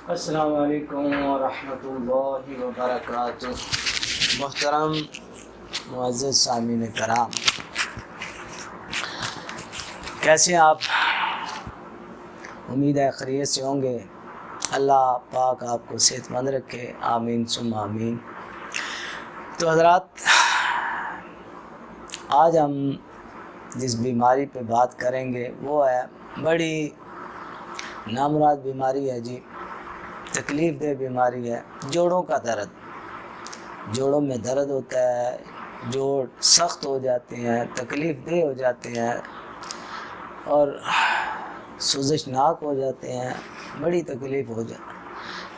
السلام علیکم ورحمۃ اللہ وبرکاتہ۔ محترم معزز سامعین کرام، کیسے ہیں آپ؟ امید ہے خیریت سے ہوں گے۔ اللہ پاک آپ کو صحت مند رکھے، آمین ثم آمین۔ تو حضرات، آج ہم جس بیماری پہ بات کریں گے وہ ہے بڑی نامراد بیماری ہے جی، تکلیف دہ بیماری ہے، جوڑوں کا درد۔ جوڑوں میں درد ہوتا ہے، جوڑ سخت ہو جاتے ہیں، تکلیف دہ ہو جاتے ہیں اور سوزشناک ہو جاتے ہیں، بڑی تکلیف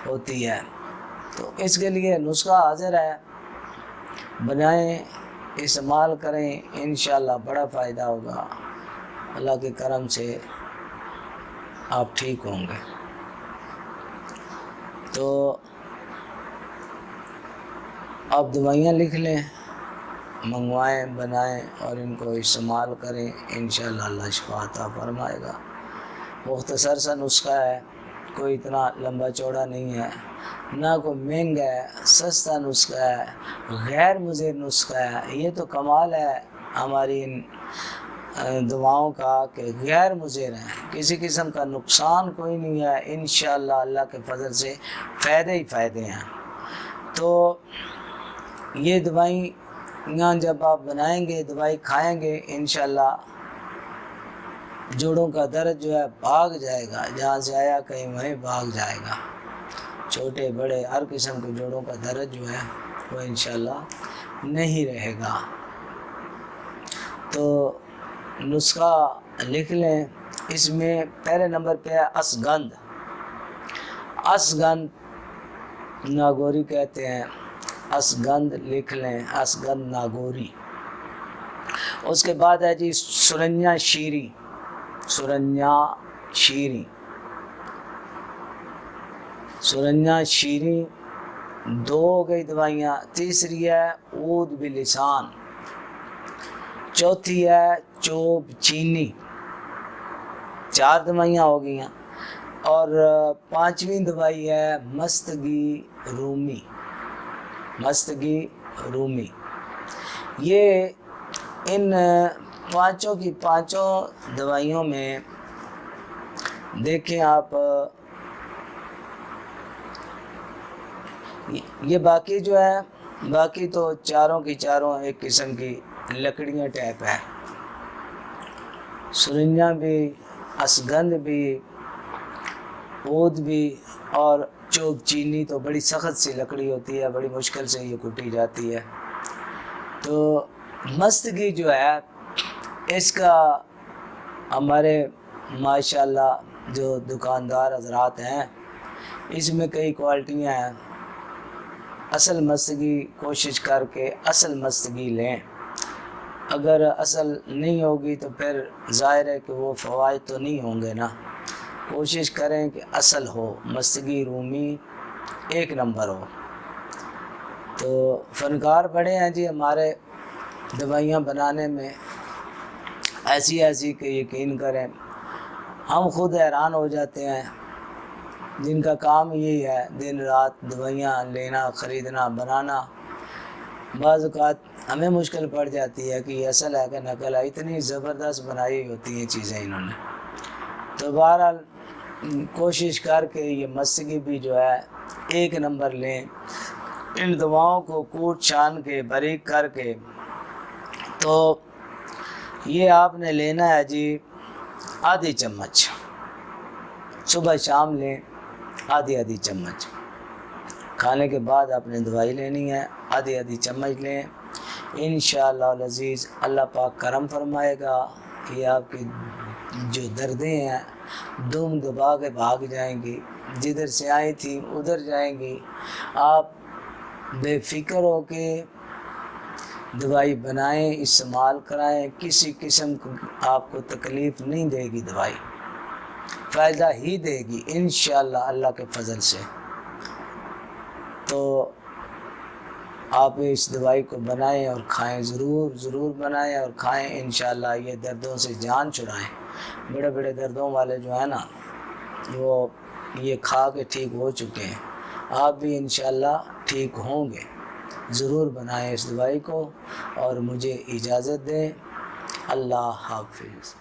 ہوتی ہے۔ تو اس کے لیے نسخہ حاضر ہے، بنائیں، استعمال کریں، انشاءاللہ بڑا فائدہ ہوگا۔ اللہ کے کرم سے آپ ٹھیک ہوں گے۔ تو آپ دوائیاں لکھ لیں، منگوائیں، بنائیں اور ان کو استعمال کریں، انشاءاللہ اللہ شفا عطا فرمائے گا۔ مختصر سا نسخہ ہے، کوئی اتنا لمبا چوڑا نہیں ہے، نہ کوئی مہنگا ہے، سستا نسخہ ہے، غیر مضر نسخہ ہے۔ یہ تو کمال ہے ہماری ان دعاؤں کا کہ غیر مضر ہیں، کسی قسم کا نقصان کوئی نہیں ہے، انشاءاللہ اللہ کے فضل سے فائدے ہی فائدے ہیں۔ تو یہ دوائیاں جب آپ بنائیں گے، دوائی کھائیں گے، انشاءاللہ جوڑوں کا درد جو ہے بھاگ جائے گا، جہاں سے آیا کہیں وہیں بھاگ جائے گا۔ چھوٹے بڑے ہر قسم کے جوڑوں کا درد جو ہے وہ انشاءاللہ نہیں رہے گا۔ تو نسخہ لکھ لیں۔ اس میں پہلے نمبر پہ ہے اسگند۔ اسگند ناگوری کہتے ہیں، اسگند لکھ لیں، اسگند ناگوری۔ اس کے بعد ہے جی سرنجا شیری۔ سرنجا شیری، سرنجا شیری دو ہو گئی دوائیاں۔ تیسری ہے عود بلسان، چوتھی ہے چوب چینی، چار دوائیاں ہو گئیں۔ اور پانچویں دوائی ہے مستگی رومی۔ مستگی رومی، یہ ان پانچوں کی پانچوں دوائیوں میں دیکھیں آپ، یہ باقی جو ہے، باقی تو چاروں کی چاروں ایک قسم کی لکڑیاں ٹائپ ہے۔ سرنجا بھی، اسگند بھی، عود بھی اور چوب چینی تو بڑی سخت سی لکڑی ہوتی ہے، بڑی مشکل سے یہ کٹی جاتی ہے۔ تو مستگی جو ہے، اس کا ہمارے ماشاءاللہ جو دکاندار حضرات ہیں، اس میں کئی کوالٹیاں ہیں۔ اصل مستگی کوشش کر کے اصل مستگی لیں، اگر اصل نہیں ہوگی تو پھر ظاہر ہے کہ وہ فوائد تو نہیں ہوں گے نا۔ کوشش کریں کہ اصل ہو، مستگی رومی ایک نمبر ہو۔ تو فنکار بڑے ہیں جی ہمارے دوائیاں بنانے میں، ایسی کہ یقین کریں ہم خود حیران ہو جاتے ہیں، جن کا کام یہی ہے دن رات دوائیاں لینا، خریدنا، بنانا۔ بعض اوقات ہمیں مشکل پڑ جاتی ہے کہ یہ اصل ہے کہ نقل ہے، اتنی زبردست بنائی ہوتی ہیں چیزیں انہوں نے۔ تو بہرحال کوشش کر کے یہ مستگی بھی جو ہے ایک نمبر لیں۔ ان دواؤں کو کوٹ چھان کے باریک کر کے تو یہ آپ نے لینا ہے جی آدھی چمچ، صبح شام لیں آدھی چمچ۔ کھانے کے بعد آپ نے دوائی لینی ہے، آدھی چمچ لیں۔ انشاءاللہ العزیز اللہ پاک کرم فرمائے گا، یہ آپ کی جو دردیں ہیں دم دبا کے بھاگ جائیں گی، جدھر سے آئی تھی ادھر جائیں گی۔ آپ بے فکر ہو کے دوائی بنائیں، استعمال کرائیں، کسی قسم کو آپ کو تکلیف نہیں دے گی، دوائی فائدہ ہی دے گی انشاءاللہ اللہ کے فضل سے۔ تو آپ اس دوائی کو بنائیں اور کھائیں، ضرور بنائیں اور کھائیں، انشاءاللہ یہ دردوں سے جان چھڑائیں۔ بڑے بڑے دردوں والے جو ہیں نا، وہ یہ کھا کے ٹھیک ہو چکے ہیں، آپ بھی انشاءاللہ ٹھیک ہوں گے۔ ضرور بنائیں اس دوائی کو اور مجھے اجازت دیں۔ اللہ حافظ۔